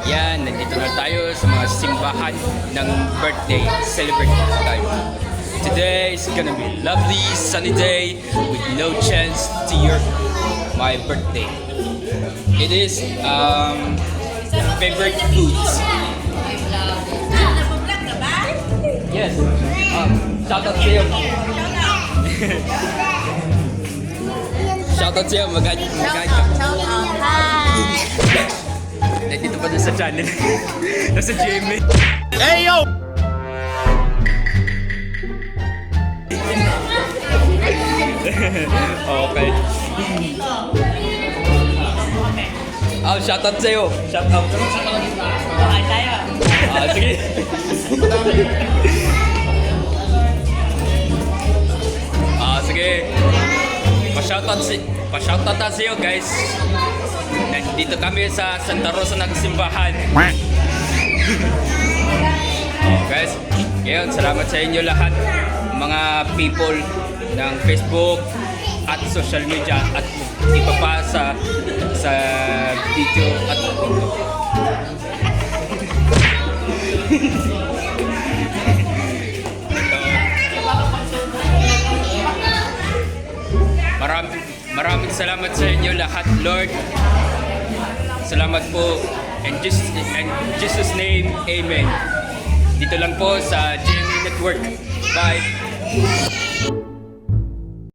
Yan, nandito na tayo sa mga simbahan ng birthday celebration time. Today is gonna be lovely sunny day with no chance to my birthday. It is favorite foods. Yes. Shout out sa'yo. Shout out sa'yo. Mag-guide ka. Hi! Nandito pa doon sa channel. Nasa GMA. Hey yo! Okay. Oh, shout out sa'yo. Shout out. Bakit tayo? Sige. Sige. Pa-shoutout na sa'yo, guys. Nandito kami sa Santa Rosa ng simbahan. Guys, ngayon, salamat sa inyo lahat, mga people ng Facebook at social media at iba pa sa video at maraming salamat sa inyo lahat, Lord. Salamat po. In Jesus' name, Amen. Dito lang po sa GMA Network. Bye.